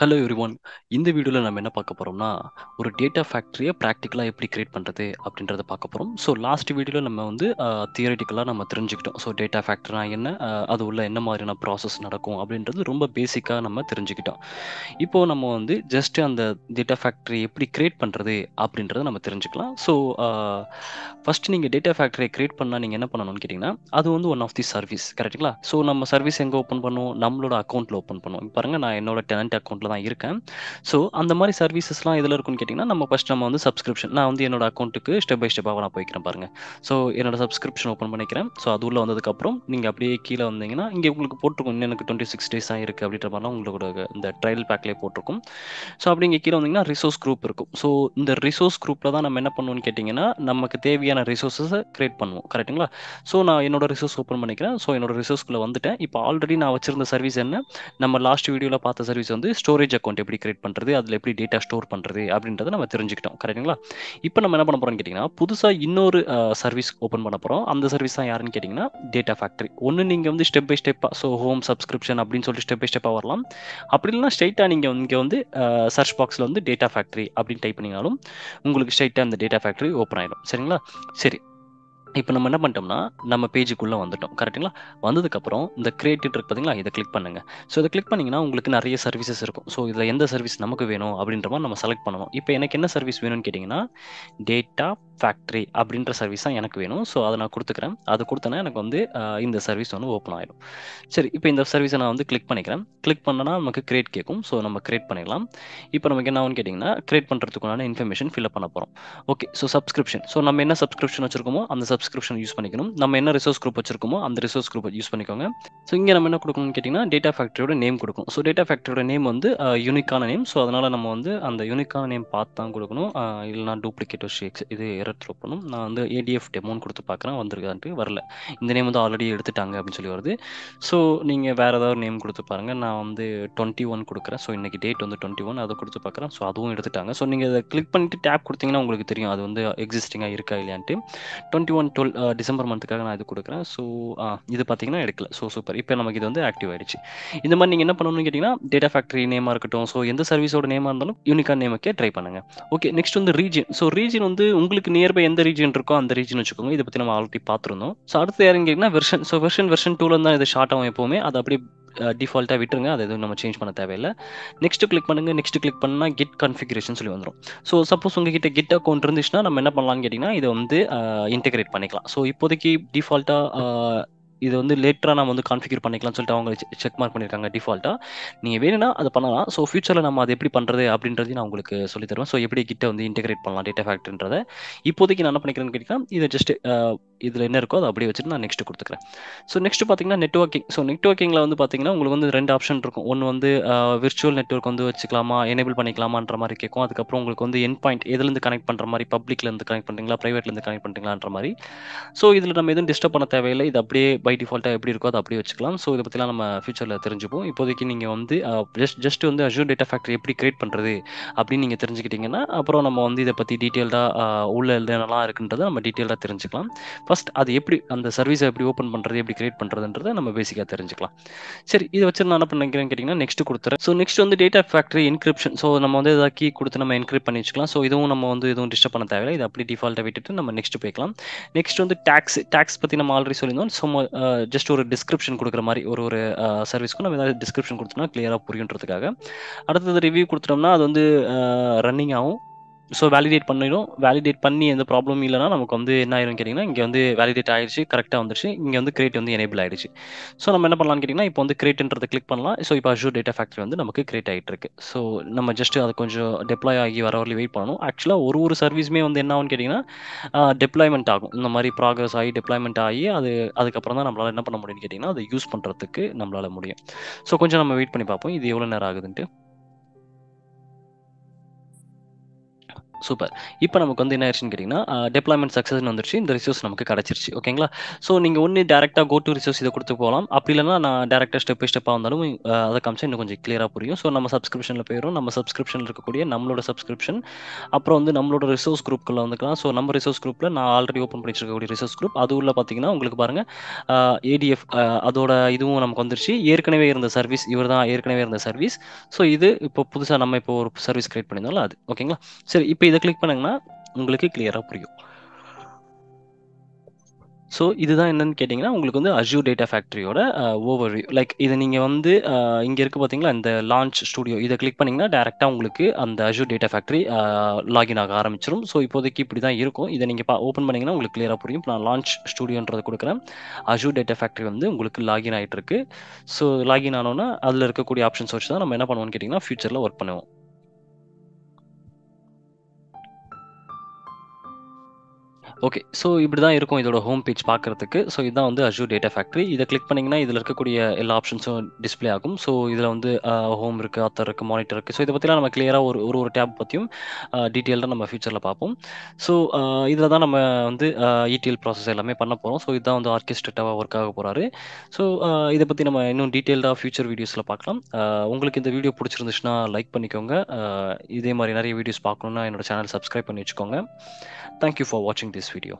Hello everyone. இந்த வீடியோல நம்ம என்ன பார்க்க போறோம்னா, ஒரு டேட்டா ஃபேக்டரிய பிராக்டிகலா எப்படி கிரியேட் பண்றது அப்படின்றத பார்க்க போறோம். ஸோ லாஸ்ட் வீடியோல நம்ம வந்து தியரிட்டிக்கலா நம்ம தெரிஞ்சுக்கிட்டோம். ஸோ டேட்டா ஃபேக்டரினா என்ன? அது உள்ள என்ன மாதிரியான ப்ராசஸ் நடக்கும் அப்படின்றது ரொம்ப பேசிக்கா நம்ம தெரிஞ்சுக்கிட்டோம். இப்போ நம்ம வந்து ஜஸ்ட் அந்த டேட்டா ஃபேக்டரி எப்படி கிரியேட் பண்றது அப்படின்றத நம்ம தெரிஞ்சுக்கலாம். ஸோ அ ஃபர்ஸ்ட் நீங்க டேட்டா ஃபேக்டரிய கிரியேட் பண்ணா நீங்க என்ன பண்ணணும்னு கேட்டீங்கன்னா, அது வந்து ஒன் ஆஃப் தி சர்வீஸ் கரெக்ட்டுங்களா? ஸோ நம்ம சர்வீஸ் எங்க ஓப்பன் பண்ணுவோம்? நம்மளோட அக்கவுண்ட்ல ஓப்பன் பண்ணுவோம். இங்க பாருங்க நான் என்னோட டெனன்ட் அக்கவுண்ட்ல தான் இருக்கேன். ஸோ அந்த மாரி சர்வீசஸ்லாம் எதுல இருக்கும்னு கேட்டீங்கன்னா, நம்ம வந்து சப்ஸ்கிரிப்ஷன் நான் வந்து என்னோட அக்கவுண்ட்டுக்கு ஸ்டெப் பை ஸ்டெப்பா நான் போய்க்கிறேன் பாருங்க. ஸோ என்னோட சப்ஸ்கிரிப்ஷன் ஓப்பன் பண்ணிக்கிறேன். ஸோ அது உள்ள வந்ததுக்கப்புறம், நீங்க அப்படியே கீழ வந்தீங்கன்னா, இங்க உங்களுக்கு போட்டிருக்கும். இன்னும் எனக்கு 26 டேஸ் தான் இருக்கு அப்படின்ற மாரிலாம் உங்களோட இந்த ட்ரையல் பேக்லயே போட்டிருக்கும். ஸோ அப்படி இங்க கீழ வந்தீங்கன்னா, ரிசோர்ஸ் குரூப் இருக்கும். ஸோ இந்த ரிசோர்ஸ் குரூப்ல தான் நம்ம என்ன பண்ணுவோம்னு கேட்டீங்கன்னா, நமக்கு தேவையான ரிசோர்ஸஸ கிரியேட் பண்ணுவோம். கரெக்ட்டுங்களா? ஸோ நான் என்னோட ரிசோர்ஸ் ஓப்பன் பண்ணிக்கிறேன். ஸோ என்னோட ரிசோர்ஸ்குள்ள வந்துட்டேன். இப்போ ஆல்ரெடி நான் வச்சிருந்த சர்வீஸ் என்ன? நம்ம லாஸ்ட் வீடியோல பார்த்த சர்வீஸ் வந்து ஸ்டோரேஜ் அக்கவுண்ட் எப்படி கிரியேட் பண்றது? அதுல எப்படி டேட்டா ஸ்டோர் பண்றது? அப்படின்றத நம்ம தெரிஞ்சுக்கிட்டோம். கரெக்ட்டுங்களா? இப்ப நம்ம என்ன பண்ண போறோம்னு கேட்டீங்கன்னா, புதுசா இன்னொரு சர்வீஸ் ஓப்பன் பண்ண போறோம். அந்த சர்வீஸ் தான் யாருன்னு கேட்டீங்கன்னா, டேட்டா ஃபேக்டரி. ஒண்ணு நீங்க வந்து ஸ்டெப் பை ஸ்டெப்பா ஹோம் சப்ஸ்கிரிப்ஷன் அப்படின்னு சொல்லிட்டு ஸ்டெப் பை ஸ்டெப்பா வரலாம். அப்படி இல்லன்னா ஸ்ட்ரெயிட்டா நீங்க இங்க வந்து சர்ச் பாக்ஸ்ல வந்து டேட்டா ஃபேக்டரி அப்படின்னு டைப் பண்ணீங்கனாலும், உங்களுக்கு ஸ்ட்ரெயிட்டா அந்த டேட்டா ஃபேக்டரி ஓப்பன் ஆயிடும். சரிங்களா? சரி. இப்ப நம்ம என்ன பண்ணிட்டோம்னா, நம்ம பேஜுக்குள்ள வந்துட்டோம். கரெக்ட்டுங்களா? வந்ததுக்கப்புறம் இந்த கிரியேட் இருக்கு பார்த்தீங்களா? இத கிளிக் பண்ணுங்க. ஸோ இத கிளிக் பண்ணீங்கன்னா, உங்களுக்கு நெறைய சர்வீசஸ் இருக்கும். ஸோ இதுல எந்த சர்வீஸ் நமக்கு வேணும் அப்படின்ற மாரி நம்ம செலக்ட் பண்ணணும். இப்ப எனக்கு என்ன சர்வீஸ் வேணும்னு கேட்டீங்கன்னா, டேட்டா ஃபேக்டரி அப்படின்ற சர்வீஸ் தான் எனக்கு வேணும். ஸோ அத நான் குடுத்துக்கிறேன். அது குடுத்தேன்னா எனக்கு வந்து இந்த சர்வீஸ் வந்து ஓப்பன் ஆயிடும். சரி, இப்ப இந்த சர்வீஸ நான் வந்து கிளிக் பண்ணிக்கிறேன். கிளிக் பண்ணனா நமக்கு கிரியேட் கேட்கும். ஸோ நம்ம கிரியேட் பண்ணிடலாம். இப்ப நமக்கு என்ன ஆகும்னு கேட்டீங்கன்னா, கிரியேட் பண்றதுக்குண்டான இன்ஃபர்மேஷன் ஃபில் அப் பண்ண போறோம். ஓகே. So subscription. ஸோ நம்ம என்ன சப்ஸ்கிரிப்ஷன் வச்சிருக்கோமோ, அந்த சப்ஸ்கிரிப்ஷன் யூஸ் பண்ணிக்கணும். நம்ம என்ன ரிசோர்ஸ் குரூப் வச்சிருக்கோமோ, அந்த ரிசோர்ஸ் குரூப்ப யூஸ் பண்ணிக்கோங்க. ஸோ இங்க நம்ம என்ன குடுக்கணும்னு கேட்டீங்கன்னா, டேட்டா ஃபேக்டரியோட நேம் குடுக்கணும். ஸோ டேட்டா ஃபேக்டரியோட நேம் வந்து யூனிக்கான நேம். ஸோ அதனால நம்ம வந்து அந்த யூனிக்கான நேம் பார்த்து தான் குடுக்கணும். இல்லன்னா டூப்ளிகேட் ஷேக்ஸ் இது எரர் த்ரோ பண்ணும். நான் வந்து ஏடிஎஃப் டெமோன்னு குடுத்து பார்க்குறேன். வந்திருக்கான்ட்டு வரல. இந்த நேம் வந்து ஆல்ரெடி எடுத்துட்டாங்க அப்படின்னு சொல்லி வருது. ஸோ நீங்க வேற ஏதாவது நேம் குடுத்து பாருங்க. நான் வந்து 21 குடுக்குறேன். ஸோ இன்னைக்கு டேட் வந்து 21 அத குடுத்து பார்க்குறேன். ஸோ அதுவும் எடுத்துட்டாங்க. ஸோ நீங்க இத கிளிக் பண்ணிட்டு டேப் குடுத்தீங்கன்னா உங்களுக்கு தெரியும். அது வந்து எக்ஸிஸ்டிங்கா இருக்கா இல்லையான்ட்டு. 21/12 டிசம்பர் மந்த்துக்காக நான் இது குடுக்குறேன். ஸோ இது பார்த்தீங்கன்னா எடுக்கல. So super. இப்ப நமக்கு இது வந்து ஆக்டிவ் ஆயிடுச்சு. இந்த மாரி நீங்க என்ன பண்ணணும்னு கேட்டீங்கன்னா, டேட்டா ஃபேக்டரி நேமா இருக்கட்டும், ஸோ எந்த சர்வீஸோட நேமா இருந்தாலும் யூனிக்கான நேமுக்கே ட்ரை பண்ணுங்க. ஓகே. நெக்ஸ்ட் வந்து ரீஜியன். ஸோ ரீஜியன் வந்து உங்களுக்கு நியர்பை எந்த ரீஜியன் இருக்கோ அந்த ரீஜியன் வச்சுக்கோங்க. இத பத்தி நம்ம ஆல்ரெடி பார்த்திருந்தோம். ஸோ அடுத்து யாருன்னு கேட்டீங்கன்னா வெர்ஷன். ஸோ வெர்ஷன் 2ல தான் இது ஸ்டார்ட் ஆகும் எப்பவுமே. அது அப்படியே டிஃபால்ட்டா விட்டுருங்க. அத எதுவும் நம்ம சேஞ்ச் பண்ண தேவையில்ல. நெக்ஸ்ட் கிளிக் பண்ணுங்க. நெக்ஸ்ட் கிளிக் பண்ணா கிட் கான்ஃபிகரேஷன் சொல்லி வந்துரும். ஸோ சப்போஸ் உங்ககிட்ட கிட் அக்கவுண்ட் இருந்துச்சுன்னா, நம்ம என்ன பண்ணலாம்னு கேட்டீங்கன்னா, இத வந்து இன்டகிரேட் பண்ணிக்கலாம். ஸோ இப்போதைக்கு டிஃபால்ட்டா இது வந்து லேட்டரா நம்ம வந்து கான்ஃபிகர் பண்ணிக்கலாம்னு சொல்லிட்டு அவங்க செக் மார்க் பண்ணியிருக்காங்க டிஃபால்ட்டா. நீங்க வேணும்னா அத பண்ணலாம். ஸோ ஃபியூச்சர்ல நம்ம அத எப்படி பண்றது அப்படின்றதையும் நான் உங்களுக்கு சொல்லி தருவேன். ஸோ எப்படி கிட்ட வந்து இன்டகிரேட் பண்ணலாம் டேட்டா ஃபேக்டரின்றத. இப்போதைக்கு நான் என்ன பண்ணிக்கிறேன்னு கேட்டீங்கன்னா, இத ஜஸ்ட் இதுல என்ன இருக்கோ அத அப்படியே வச்சுட்டு நான் நெக்ஸ்ட் குடுத்துக்கிறேன். ஸோ நெக்ஸ்ட் பார்த்தீங்கன்னா நெட்வொர்க்கிங். ஸோ நெட்வொர்க்கிங்ல வந்து பார்த்தீங்கன்னா, உங்களுக்கு வந்து 2 ஆப்ஷன் இருக்கும். ஒண்ணு வந்து விர்ச்சுவல் நெட்வொர்க் வந்து வச்சுக்கலாமா, எனேபிள் பண்ணிக்கலாமான்ற மாரி கேட்கும். அதுக்கப்புறம் உங்களுக்கு வந்து எண்ட் பாயிண்ட் எதுலேருந்து கனெக்ட் பண்ற மாரி பப்ளிக்லேருந்து கனெக்ட் பண்றீங்களா, பிரைவேட்லேருந்து கனெக்ட் பண்றீங்களான்ற மாரி. ஸோ இதில நம்ம எதுவும் டிஸ்டர்ப் பண்ண தேவையில்ல. இது அப்படியே பை டிஃபால்ட்டா எப்படி இருக்கோ அத அப்படியே வச்சுக்கலாம். ஸோ இத பத்திலாம் நம்ம ஃபியூச்சர்ல தெரிஞ்சுப்போம். இப்போதைக்கு நீங்க வந்து ஜஸ்ட் வந்து அஸ்யூர் டேட்டா ஃபேக்டரி எப்படி கிரியேட் பண்றது அப்படின்னு நீங்க தெரிஞ்சுக்கிட்டீங்கன்னா, அப்புறம் நம்ம வந்து இத பத்தி டீட்டெயில்டா உள்ள என்னென்னலாம் இருக்குன்றத நம்ம டீட்டெயில்டா தெரிஞ்சுக்கலாம். ஃபர்ஸ்ட் அது எப்படி அந்த சர்வீஸ எப்படி ஓப்பன் பண்றது, எப்படி கிரியேட் பண்றதுன்றத நம்ம பேசிக்கா தெரிஞ்சுக்கலாம். சரி, இத வச்சு நான் என்ன பண்ணிக்கிறேன்னு கேட்டீங்கன்னா, நெக்ஸ்ட் குடுத்துறேன். ஸோ நெக்ஸ்ட் வந்து டேட்டா ஃபேக்டரி என்கிரிப்ஷன். ஸோ நம்ம வந்து ஏதாவது கீ குடுத்து நம்ம என்கிரிப்ட் பண்ணி வச்சுக்கலாம். ஸோ இதுவும் நம்ம வந்து எதுவும் டிஸ்டர்ப் பண்ண தேவையில்ல. இத அப்படியே டிஃபால்ட்டா விட்டுட்டு நம்ம நெக்ஸ்ட் போய்க்கலாம். நெக்ஸ்ட் வந்து டாக்ஸ் பத்தி நம்ம ஆல்ரெடி சொல்லியிருந்தோம். ஸோ ஜஸ்ட் ஒரு டிஸ்கிரிப்ஷன் குடுக்குற மாரி ஒரு ஒரு சர்வீஸ்க்கும் நம்ம ஏதாவது டிஸ்கிரிப்ஷன் குடுத்தோம்னா கிளியரா புரியுன்றதுக்காக. அடுத்தது ரிவ்யூ குடுத்துட்டோம்னா, அது வந்து ரன்னிங் ஆகும். ஸோ வேலிடேட் பண்ணிடும். வேலிடேட் பண்ணி எந்த ப்ராப்ளமும் இல்லன்னா, நமக்கு வந்து என்ன ஆயிரும்னு கேட்டீங்கன்னா, இங்க வந்து வேலிடேட் ஆயிருச்சு. கரெக்ட்டா வந்துருச்சு. இங்க வந்து கிரியேட் வந்து எனேபிள் ஆயிடுச்சு. ஸோ நம்ம என்ன பண்ணலாம்னு கேட்டீங்கன்னா, இப்போ வந்து கிரியேட்ன்றத கிளிக் பண்ணலாம். ஸோ இப்போ அஸ்யூர் டேட்டா ஃபேக்டரி வந்து நமக்கு கிரியேட் ஆயிட்டு இருக்கு. ஸோ நம்ம ஜஸ்ட் அது கொஞ்சம் டெப்ளாய் ஆகி வர வரலும் வெயிட் பண்ணணும். ஆக்சுவலா ஒரு ஒரு சர்வீஸுமே வந்து என்ன ஆகும்னு கேட்டீங்கன்னா, டெப்ளாய்மென்ட் ஆகும். இந்த மாரி ப்ராக்ரஸ் ஆகி டெப்ளாய்மென்ட் ஆகி அதுக்கப்புறம் தான் நம்மளால என்ன பண்ண முடியும்னு கேட்டீங்கன்னா, அத யூஸ் பண்றதுக்கு நம்மளால முடியும். ஸோ கொஞ்சம் நம்ம வெயிட் பண்ணி பார்ப்போம். இது எவ்வளோ நேரம் ஆகுதுன்ட்டு. சூப்பர். இப்ப நமக்கு வந்து என்ன ஆயிருச்சுன்னு கேட்டீங்கன்னா, டெப்ளாய்மென்ட் சக்சஸ்ன்னு வந்துருச்சு. இந்த ரிசோர்ஸ் நமக்கு கிடைச்சிருச்சு. ஓகேங்களா? ஸோ நீங்க ஒண்ணு டைரக்ட்டா கோ டூ ரிசோர்ஸ் இத குடுத்து போலாம். அப்படி இல்லன்னா நான் டைரக்ட்டா ஸ்டெப் பை ஸ்டெப்பா வந்தாலும் அத காமிச்சா இன்னும் கொஞ்சம் கிளியரா புரியும். ஸோ நம்ம சப்ஸ்கிரிப்ஷன்ல போயிரும். நம்ம சப்ஸ்கிரிப்ஷன்ல இருக்கக்கூடிய நம்மளோட சப்ஸ்கிரிப்ஷன், அப்புறம் வந்து நம்மளோட ரிசோர்ஸ் குரூப்குள்ள வந்துக்கலாம். ஸோ நம்ம ரிசோர்ஸ் குரூப்ல நான் ஆல்ரெடி ஓப்பன் பண்ணி வச்சிருக்கக்கூடிய ரிசோர்ஸ் குரூப், அது உள்ள பார்த்தீங்கன்னா, உங்களுக்கு பாருங்க அ ஏடிஎஃப் அதோட இதுவும் நமக்கு வந்துருச்சு. ஏற்கனவே இருந்த சர்வீஸ் இவர் தான் ஏற்கனவே இருந்த சர்வீஸ். ஸோ இது இப்போ புதுசா நம்ம இப்போ ஒரு சர்வீஸ் கிரியேட் பண்ணியிருந்தோம்ல அது. ஓகேங்களா? சரி, இப்ப இத கிளிக் பண்ணுங்கன்னா, உங்களுக்கு கிளியரா புரியும். ஸோ இதுதான் என்னன்னு கேட்டீங்கன்னா, உங்களுக்கு வந்து Azure Data Factoryயோட ஓவர்வியூ. லைக் இத நீங்க வந்து இங்க இருக்கு பார்த்தீங்களா, இந்த லான்ச் ஸ்டுடியோ இத கிளிக் பண்ணீங்கன்னா, டைரக்ட்டா உங்களுக்கு அந்த Azure Data Factory லாகின் ஆக ஆரம்பிச்சுரும். ஸோ இப்போதைக்கு இப்படி தான் இருக்கும். இத நீங்க ஓப்பன் பண்ணீங்கன்னா உங்களுக்கு கிளியரா புரியும். இப்ப நான் லான்ச் ஸ்டுடியோன்றத குடுக்குறேன். Azure Data Factory வந்து உங்களுக்கு லாகின் ஆயிட்டு இருக்கு. ஸோ லாகின் ஆனோன, அதுல இருக்கக்கூடிய ஆப்ஷன்ஸ் வச்சு தான் நம்ம என்ன பண்ணுவோம்னு கேட்டீங்கன்னா, ஃபியூச்சர்ல வொர்க் பண்ணுவோம். ஓகே. ஸோ இப்படிதான் இருக்கும் இதோட ஹோம் பேஜ் பார்க்கறதுக்கு. ஸோ இதுதான் வந்து Azure Data Factory. இத கிளிக் பண்ணீங்கன்னா, இதுல இருக்கக்கூடிய எல்லா ஆப்ஷன்ஸும் டிஸ்ப்ளே ஆகும். ஸோ இதுல வந்து ஹோம் இருக்கு, ஆத்தர் இருக்கு, மானிட்டர் இருக்கு. ஸோ இத பத்திலாம் நம்ம கிளியரா ஒரு ஒரு ஒரு டேப் பத்தியும் டீட்டெயில்டா நம்ம ஃபியூச்சர்ல பார்ப்போம். ஸோ இதுல தான் நம்ம வந்து ETL ப்ராசஸ் எல்லாமே பண்ண போறோம். ஸோ இதுதான் வந்து ஆர்கெஸ்ட்ரேட்டவா ஒர்க் ஆக போறாரு. ஸோ இத பத்தி நம்ம இன்னும் டீட்டெயில்டா ஃபியூச்சர் வீடியோஸ்ல பார்க்கலாம். உங்களுக்கு இந்த வீடியோ புடிச்சிருந்துச்சுன்னா லைக் பண்ணிக்கோங்க. இதே மாரி நெறைய வீடியோஸ் பார்க்கணும்னா என்னோட சேனல் சப்ஸ்கிரைப் பண்ணி வச்சுக்கோங்க. Thank you for watching this video.